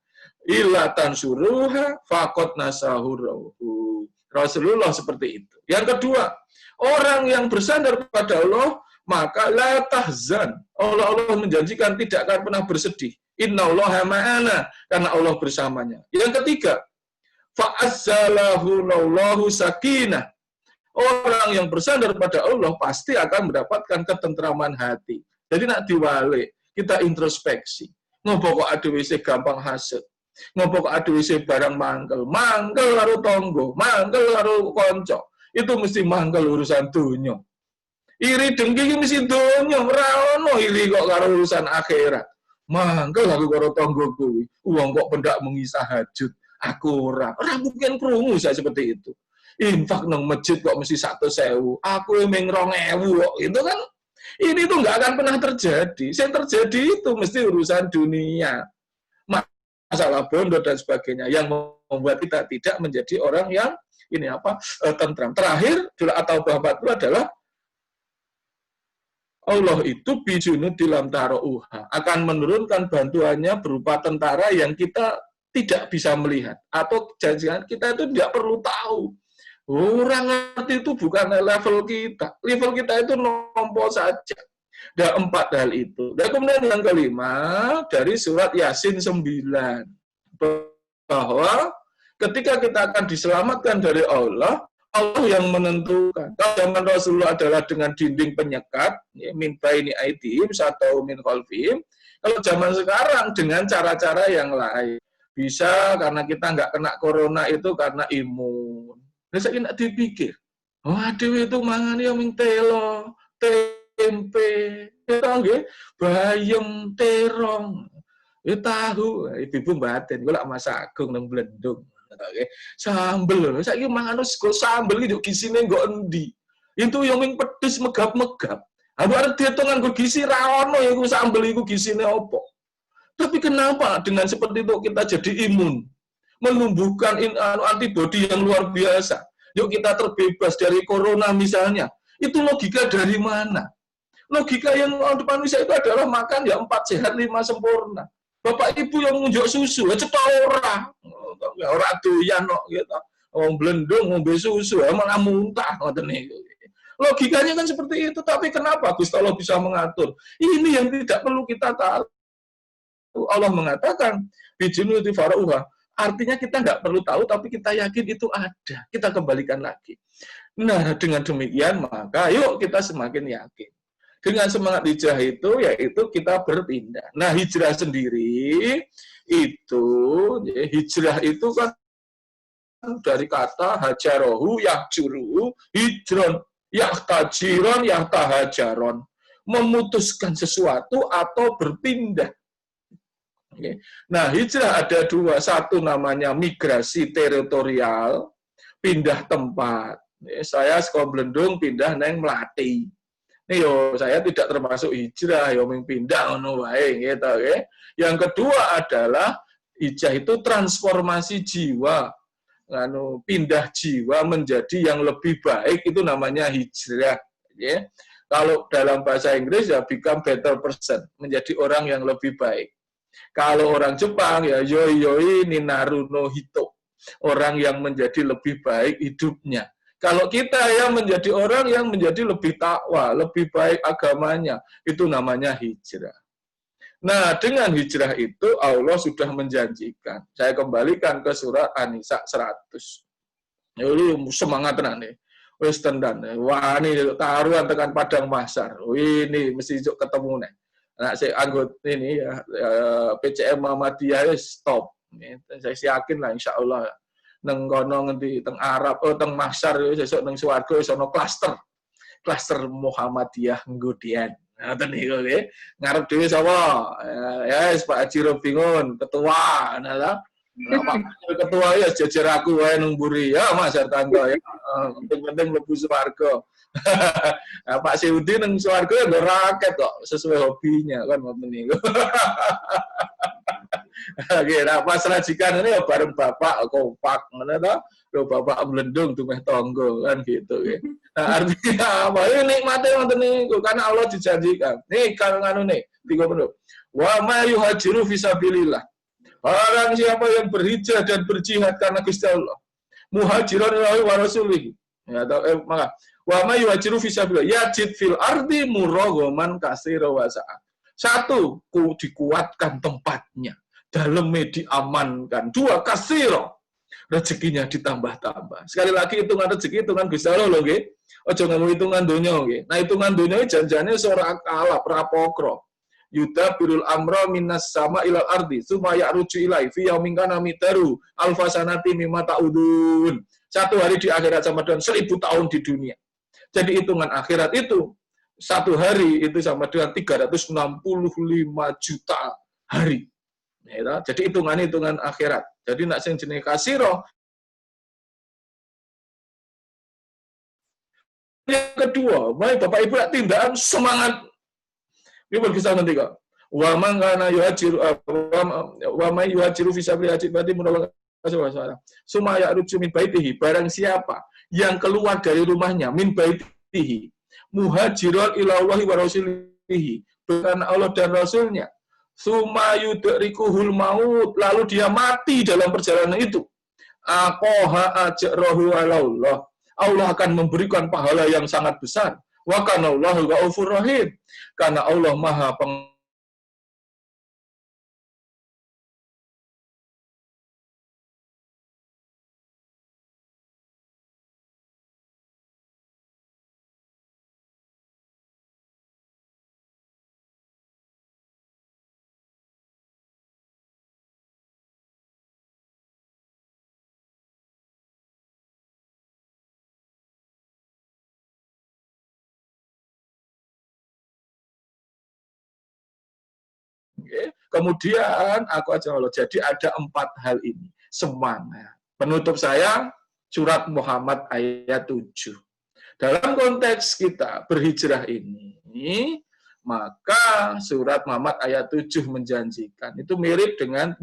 Illa tansuruha faqad nasahurahu. Rasulullah seperti itu. Yang kedua, orang yang bersandar pada Allah maka la tahzan. Allah menjanjikan tidak akan pernah bersedih. Innallaha ma'ana, karena Allah bersamanya. Yang ketiga, fa'azzalahu lallahu sakinah. Orang yang bersandar pada Allah pasti akan mendapatkan ketentraman hati. Jadi nak diwale, kita introspeksi. Ngopo kok ade wis gampang hasud. Ngopo kok ade wis barang mangkel karo tangga, mangkel karo kanca. Itu mesti mangkel urusan dunya. Iri dengki iki mesti donya, ora ono iri kok karo urusan akhirat. Mangkel aku karo tangga kuwi. Wong kok pendak mengisah hajut, aku ora mungkin krungu saya seperti itu. Infak nang masjid kok mesti 100.000, aku emeng 2.000 kok. Itu kan ini tuh nggak akan pernah terjadi. Yang terjadi itu mesti urusan dunia. Masalah bondo dan sebagainya yang membuat kita tidak menjadi orang yang tentram. Terakhir atau bahwa itu adalah Allah itu bijunu dilam tarouha akan menurunkan bantuannya berupa tentara yang kita tidak bisa melihat atau jangan kita itu tidak perlu tahu. Orang ngerti itu bukan level kita. Level kita itu nompo saja. Ada 4 hal itu. Dan kemudian yang kelima dari surat Yasin 9 bahwa ketika kita akan diselamatkan dari Allah yang menentukan. Kalau zaman Rasulullah adalah dengan dinding penyekat, min baini aidihim atau min khalfihim. Kalau zaman sekarang dengan cara-cara yang lain. Bisa karena kita nggak kena corona itu karena imun. Nah, saya tidak dipikir. Waduh itu mangan ya ming telo, tempe, bayam, terong, tahu, ibu batin, gue lah masak agung nang blendung. Sambel, saya ini mangan sambel itu gisine nggak endi. Itu yang ming pedes megap-megap. Aku ada dihitungan gue gizi rawono ya gue sambel itu gisine opo. Tapi kenapa dengan seperti itu kita jadi imun? Menumbuhkan antibodi yang luar biasa. Yuk kita terbebas dari corona misalnya. Itu logika dari mana? Logika yang depan manusia itu adalah makan ya 4 sehat 5 sempurna. Bapak ibu yang ngunjuk susu, cetok ora doyan kok gitu. Wong blendung ngombe susu, malah muntah ngoten niku. Logikanya kan seperti itu, tapi kenapa Gusti Allah bisa mengatur? Ini yang tidak perlu kita tahu. Allah mengatakan bijunu tifarauha. Artinya kita nggak perlu tahu, tapi kita yakin itu ada. Kita kembalikan lagi. Nah, dengan demikian maka yuk kita semakin yakin. Dengan semangat hijrah itu, yaitu kita berpindah. Nah, hijrah sendiri itu, hijrah itu kan dari kata hajarohu, yahjuru, hijron, yahtajiron, yahtahajaron. Memutuskan sesuatu atau berpindah. Nah, hijrah ada dua. Satu namanya migrasi teritorial, pindah tempat. Saya sekolah Blendung pindah neng Melati. Yo, saya tidak termasuk hijrah, yo pindah ngono wae gitu, okay? Yang kedua adalah hijrah itu transformasi jiwa. Pindah jiwa menjadi yang lebih baik, itu namanya hijrah, ya. Kalau dalam bahasa Inggris ya become better person, menjadi orang yang lebih baik. Kalau orang Jepang ya yoi ninaru no hito, orang yang menjadi lebih baik hidupnya. Kalau kita ya menjadi orang yang menjadi lebih takwa, lebih baik agamanya, itu namanya hijrah. Nah, dengan hijrah itu Allah sudah menjanjikan. Saya kembalikan ke surat An-Nisa 100. Ini semangat tenan nih. Wis tendan. Wah, ini taruhan tekan padang mahsyar. Ini mesti ketemu nih. Nah, saya anggota ini ya PCM Muhammadiyah stop. Saya yakin lah insya Allah. Neng kono ngendi teng Arab teng mahsyar sesuk neng swarga wis ana klaster Muhammadiyah nggudian. Ngoten niku nggih. Ngarep dhewe sapa? Ya Pak Haji Robingun ketua. Nah, Pak ketua ya jejer aku wae nang mburi ya Mas Hartanto ya. Penting mlebu swarga. Nah, Pak Seudi nang swarga ya raket kok sesuai hobinya kan ngoten niku. Oke, nah pas rajikan ini ya bareng bapak kompak, mana toh? Lo bapak melendung tuh meh tonggo kan gitu. Ya. Nah artinya apa? Ini nikmatnya nonton nih, karena Allah dijanjikan. Nih kalau nganu nih, 30. Wa ma yuhajiru fisabilillah. Orang siapa yang berhijrah dan berjihad karena Gusti Allah, muhajiran ilahi wa rasulih. Ya, maka wa ma yuhajiru fisabilillah yajid fil ardi muraghaman katsira wa sa'a. Satu, dikuatkan tempatnya. Dalam diamankan. Dua, kasiro. Rezekinya ditambah-tambah. Sekali lagi hitungan rezeki, hitungan Gusti Allah lho nggih. Aja ngomong hitungan donya nggih. Nah, hitungan donya janjane seorang kalap rapokro. Yuda birul amra minas sama ilal ardi summa ya'ruju ilai fi yaumin kana midaru alfasanati mimma ta'udun. Satu hari di akhirat sama dengan 1000 tahun di dunia. Jadi hitungan akhirat itu satu hari itu sama dengan 365 juta hari. Ya, jadi hitungan akhirat. Jadi nak sing jenenge kasiro. Yang kedua, mari Bapak Ibu tindakan semangat. Ini berkisah nanti kok. Wa man kana yuhajiru wa may yuhajiru fi sabili hajib berarti menolong sumaya ruju min baitihi, barang siapa yang keluar dari rumahnya min baitihi muhajiron ila Allahi wa rasulihi, bukan Allah dan Rasulnya. Sumayudrikuhul maut, lalu dia mati dalam perjalanan itu. Aqoha ajrahu Allah. Allah akan memberikan pahala yang sangat besar. Wa kana Allahu ghafurur rahim. Karena Allah Maha Kemudian aku aja Allah. Jadi ada 4 hal ini. Semangat. Penutup saya surat Muhammad ayat 7. Dalam konteks kita berhijrah ini, maka surat Muhammad ayat 7 menjanjikan. Itu mirip dengan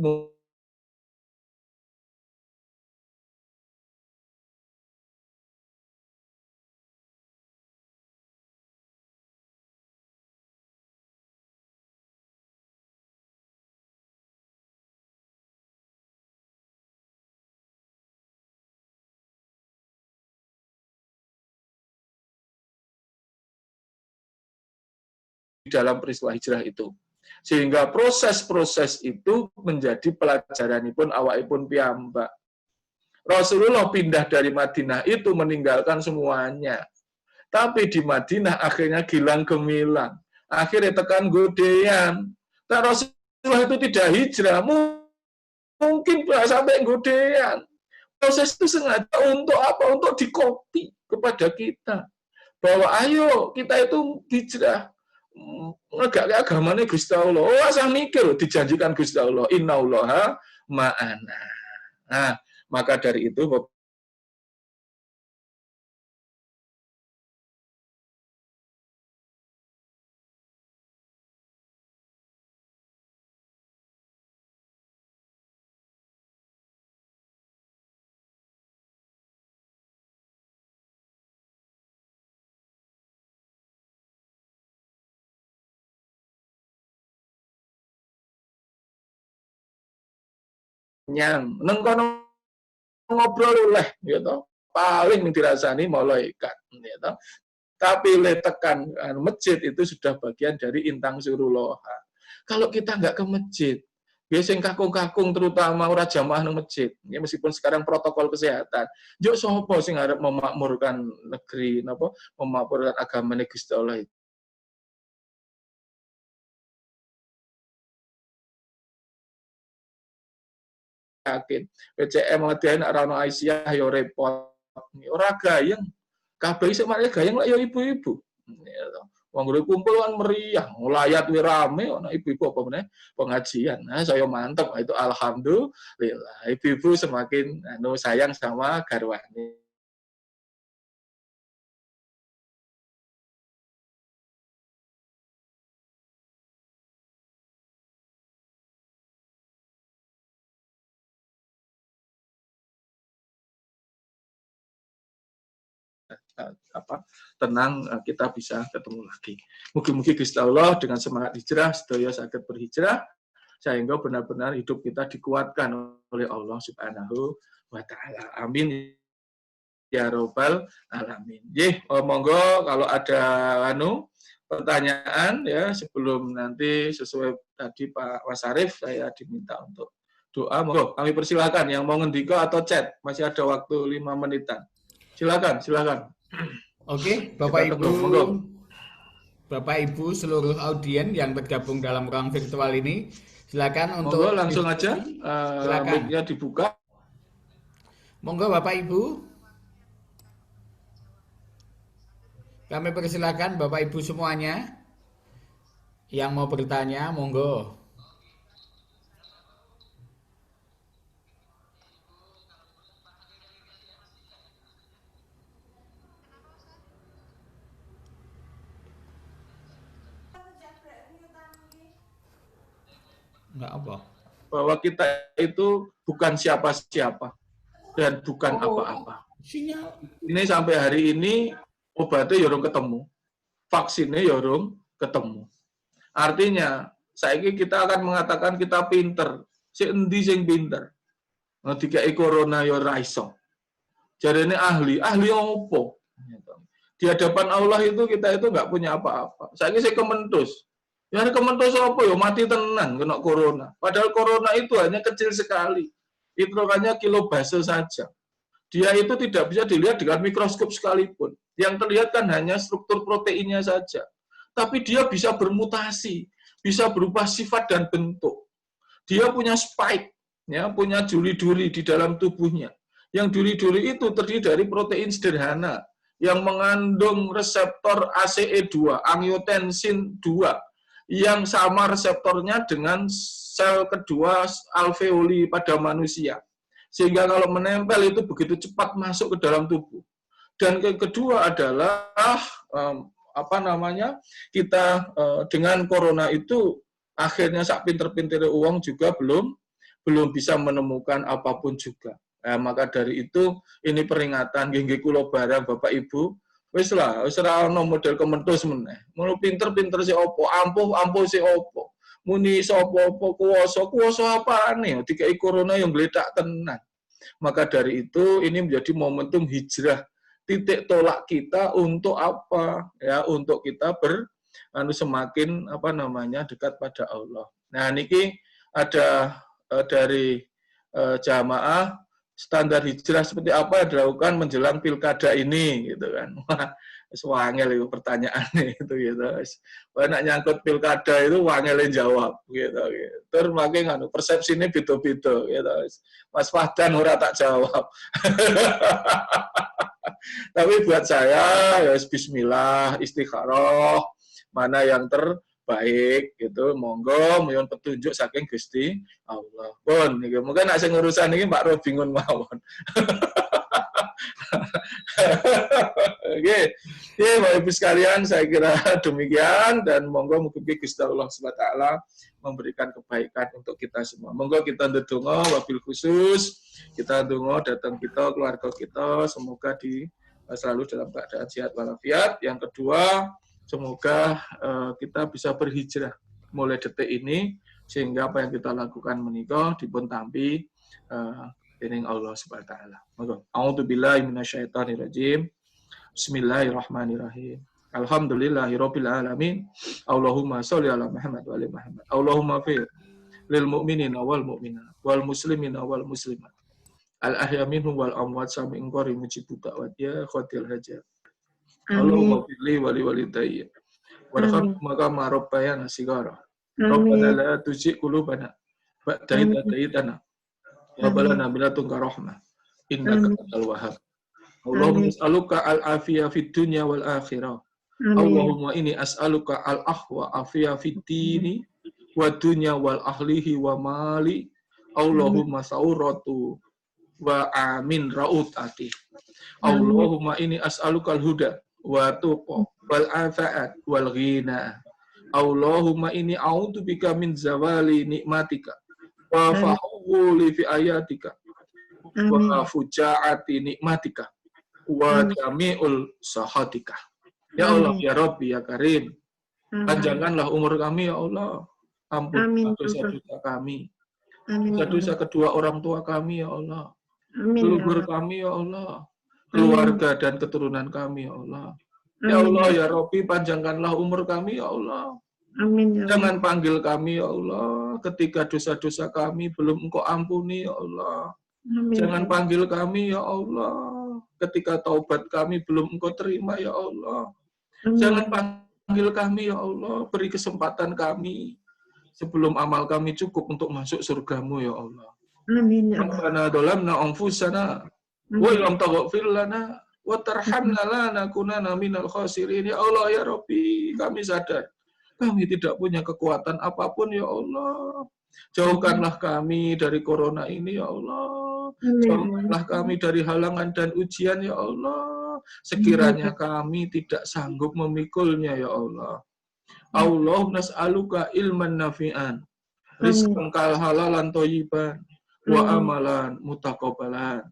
dalam peristiwa hijrah itu. Sehingga proses-proses itu menjadi pelajaranipun awakipun piyambak. Rasulullah pindah dari Madinah itu meninggalkan semuanya. Tapi di Madinah akhirnya gilang gemilang. Akhirnya tekan godean. Nah, Rasulullah itu tidak hijrah. Mungkin sampai godean. Proses itu sengaja untuk apa? Untuk dikopi kepada kita. Bahwa ayo kita itu hijrah. Menegakkan agamanya Gusti Allah. Oh, asal mikir dijanjikan Gusti Allah. Innallaha ma'ana. Nah, maka dari itu nyang neng kono ngobrol oleh gitu paling dirasani malaikat gitu. Tapi letekan masjid itu sudah bagian dari intang surullah. Kalau kita nggak ke masjid, biasanya kakung-kakung terutama ora jamaah nang masjid, ya meskipun sekarang protokol kesehatan, yo sapa sing arep memakmurkan negeri napa memakmurkan agama Gusti Allah itu. Yakin PCM ngadain arano Aisyah yo repot ora gayeng kabeh sik marane gayeng lek yo ibu-ibu wong kumpul kan meriah layat wi rame ana ibu-ibu apa meneh pengajian. Nah saya mantep itu alhamdulillah ibu-ibu semakin sayang sama garwane. Tenang kita bisa ketemu lagi. Mugi-mugi Gusti Allah dengan semangat hijrah sedaya saged berhijrah sehingga benar-benar hidup kita dikuatkan oleh Allah Subhanahu wa taala. Amin ya robbal alamin. Monggo kalau ada pertanyaan ya sebelum nanti sesuai tadi Pak Wasarif saya diminta untuk doa. Monggo kami persilakan yang mau ngendika atau chat. Masih ada waktu 5 menitan. Silakan. Oke, Bapak Ibu seluruh audien yang tergabung dalam ruang virtual ini, silakan untuk monggo langsung aja mic-nya dibuka. Monggo Bapak Ibu. Kami persilakan Bapak Ibu semuanya yang mau bertanya, monggo. Enggak apa. Bahwa kita itu bukan siapa-siapa dan bukan apa-apa. Sinyal. Ini sampai hari ini obatnya yorong ketemu, vaksinnya yorong ketemu. Artinya, saiki kita akan mengatakan kita pinter, si endi sing pinter. Dikai corona yo ra iso. Jarene ahli opo? Di hadapan Allah itu kita itu nggak punya apa-apa. Saiki saya kementus. Ya kementus apa ya mati tenan kena corona. Padahal corona itu hanya kecil sekali. Itu hanya kilo bakso saja. Dia itu tidak bisa dilihat dengan mikroskop sekalipun. Yang terlihat kan hanya struktur proteinnya saja. Tapi dia bisa bermutasi, bisa berubah sifat dan bentuk. Dia punya spike, ya, punya duri-duri di dalam tubuhnya. Yang duri-duri itu terdiri dari protein sederhana yang mengandung reseptor ACE2, angiotensin 2, yang sama reseptornya dengan sel kedua alveoli pada manusia. Sehingga kalau menempel itu begitu cepat masuk ke dalam tubuh. Dan kedua adalah kita dengan corona itu akhirnya sak pinter-pintere uang juga belum bisa menemukan apapun juga. Maka dari itu ini peringatan nggih kula barang Bapak Ibu. Wis lah, wis ora ono model kementus meneh. Mulu pinter-pinter si opo, ampuh si opo. Muni sapa-apa kuwasa apane dikai corona yang gledak tenan. Maka dari itu ini menjadi momentum hijrah, titik tolak kita untuk apa? Ya, untuk kita semakin dekat pada Allah. Nah, niki ada dari jamaah standar hijrah seperti apa yang dilakukan menjelang pilkada ini gitu kan. Wah, wangel itu pertanyaannya itu gitu. Banyak nyangkut pilkada itu wangelin jawab gitu. Terus makin persepsi ini beda-beda gitu. Mas Fahdan ora tak jawab. Tapi buat saya ya bismillah, istikharah, mana yang terbaik gitu. Monggo mohon petunjuk saking Gusti Allah. Pun niki mungkin nek sing urusan iki Pak Ro bingung mawon. Oke. Ya, Bapak Ibu sekalian, saya kira demikian dan monggo mugi Gusti Allah Subhanahu wa taala memberikan kebaikan untuk kita semua. Monggo kita ndedonga wabil khusus, kita ndonga datang kita, keluarga kita semoga selalu dalam keadaan sehat walafiat. Yang kedua, semoga kita bisa berhijrah mulai detik ini sehingga apa yang kita lakukan menikah dipun tampi dening Allah Subhanahu wa taala. Monggo. A'udzubillahi minasyaitonirrajim. Bismillahirrahmanirrahim. Alhamdulillahirabbil alamin. Allahumma sholli ala Muhammad wa ali Muhammad. Allahumma fir lil mu'minina wal mu'minat wal muslimina wal muslimat. Al ahya minhum wal amwat sami'in qarib mujibud da'wat ya khatil hajat. Allahumma firli wa li walidayya. Warham kama rabbayana shigara. Rabbana la tuzigh qulubana ba'da idh hadaytana. Wa hab lana min ladunka rahmah. Innaka antal wahhab. Allahumma as'aluka al-afiyah fid dunya wal akhirah. Allahumma inni as'aluka al-ahwa afiyah fid dini wa dunya wal ahlihi wa mali. Allahumma sauratu wa amin rautati. Allahumma inni as'aluka al-huda wa tuqa wal afa'at wal ghina. Allahumma inni a'udzubika min zawali nikmatika wa fahwuli fi ayatika wa fujaati nikmatika wa jami'ul sahatika. Ya Allah, ya Rabbi, ya Karim, panjangkanlah umur kami, ya Allah. Ampun dosa-dosa kami. Dosa-dosa kedua orang tua kami, ya Allah. Leluhur kami, ya Allah. Keluarga dan keturunan kami, ya Allah. Ya Allah, ya Rabbi, panjangkanlah umur kami, ya Allah. Jangan panggil kami, ya Allah, ketika dosa-dosa kami belum Engkau ampuni, ya Allah. Jangan panggil kami, ya Allah, ketika taubat kami belum Engkau terima, ya Allah. Jangan panggil kami, ya Allah, beri kesempatan kami sebelum amal kami cukup untuk masuk surgamu, ya Allah. Rabbana dhalamna anfusana wa lam taghfir lana wa tarhamna lanakunanna minal khasirin. Ya Allah, ya Rabbi, kami sadar kami tidak punya kekuatan apapun, ya Allah. Jauhkanlah kami dari corona ini, ya Allah. Jauhkanlah kami dari halangan dan ujian, ya Allah. Sekiranya kami tidak sanggup memikulnya, ya Allah. Allahumma nas'aluka ilman nafi'an, rizqan halalan thayyiban, wa amalan mutaqabbalan.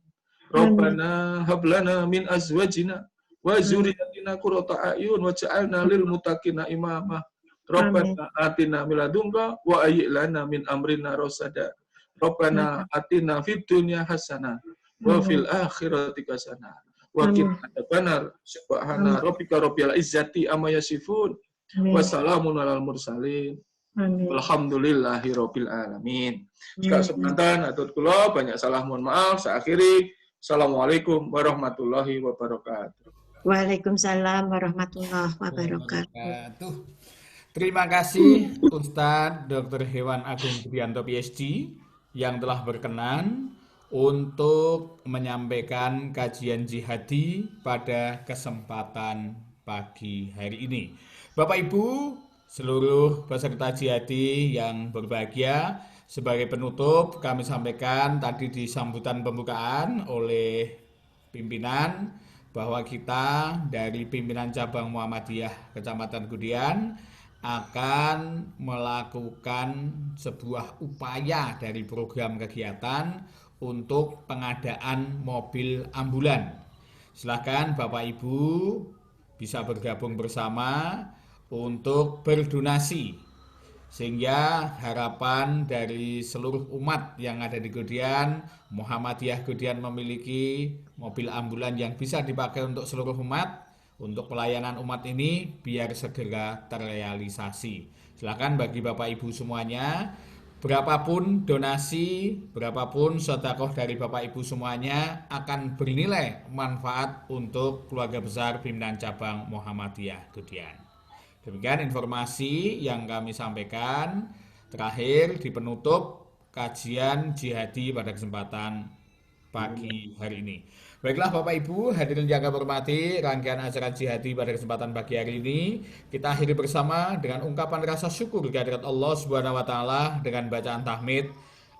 Rabbana hab lana min azwajina wa dzurriyyatina qurrata a'yun waj'alna lil muttaqina imama. Rabbana atina min ladunka wa hayyi' lana min amrina rasada. Rabbana atina fid dunya hasanah wa fil akhirati hasanah wa qina adzabannar. Subhana rabbika rabbil izzati amma yasifun wa salamun alal mursalin. Alhamdulillahi rabbil alamin. Kesempatan atut kula banyak salah mohon maaf. Saya akhiri. Assalamualaikum warahmatullahi wabarakatuh. Waalaikumsalam warahmatullahi wabarakatuh. Terima kasih Ustadz Dr. Hewan Agung Budianto PhD yang telah berkenan untuk menyampaikan kajian jihadi pada kesempatan pagi hari ini. Bapak Ibu, seluruh peserta jihadi yang berbahagia, sebagai penutup kami sampaikan tadi di sambutan pembukaan oleh pimpinan bahwa kita dari pimpinan cabang Muhammadiyah Kecamatan Gudian akan melakukan sebuah upaya dari program kegiatan untuk pengadaan mobil ambulan. Silakan Bapak Ibu bisa bergabung bersama untuk berdonasi, sehingga harapan dari seluruh umat yang ada di Gudian, Muhammadiyah Gudian memiliki mobil ambulan yang bisa dipakai untuk seluruh umat, untuk pelayanan umat ini biar segera terrealisasi. Silakan bagi Bapak Ibu semuanya berapapun donasi, berapapun sedekah dari Bapak Ibu semuanya akan bernilai manfaat untuk keluarga besar Pimpinan Cabang Muhammadiyah Gudian. Demikian informasi yang kami sampaikan. Terakhir di penutup kajian jihadi pada kesempatan pagi hari ini. Baiklah Bapak Ibu, hadirin yang kami hormati, rangkaian acara jihadi pada kesempatan pagi hari ini kita akhiri bersama dengan ungkapan rasa syukur kehadirat Allah Subhanahu wa taala dengan bacaan tahmid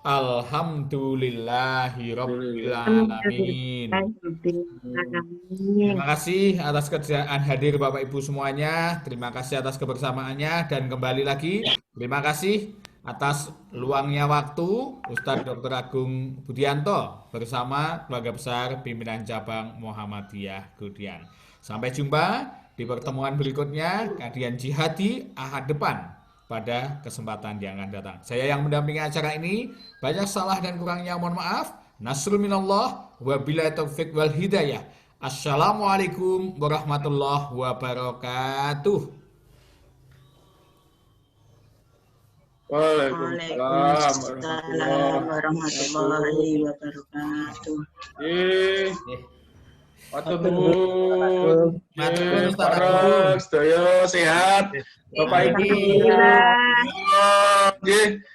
Alhamdulillahirabbil alamin. Terima kasih atas kerjaan hadir Bapak Ibu semuanya. Terima kasih atas kebersamaannya dan kembali lagi terima kasih atas luangnya waktu Ustadz Dr. Agung Budianto bersama keluarga besar Pimpinan Cabang Muhammadiyah Gudian. Sampai jumpa di pertemuan berikutnya kajian jihadi Ahad depan pada kesempatan yang akan datang. Saya yang mendampingi acara ini, banyak salah dan kurangnya mohon maaf. Nasrul minallah wa billahi taufiq wal hidayah. Assalamualaikum warahmatullahi wabarakatuh. Waalaikumsalam warahmatullahi wabarakatuh. Matur nuwun. Para sedaya sehat. Bapak Ibu. Alhamdulillah. Nggih.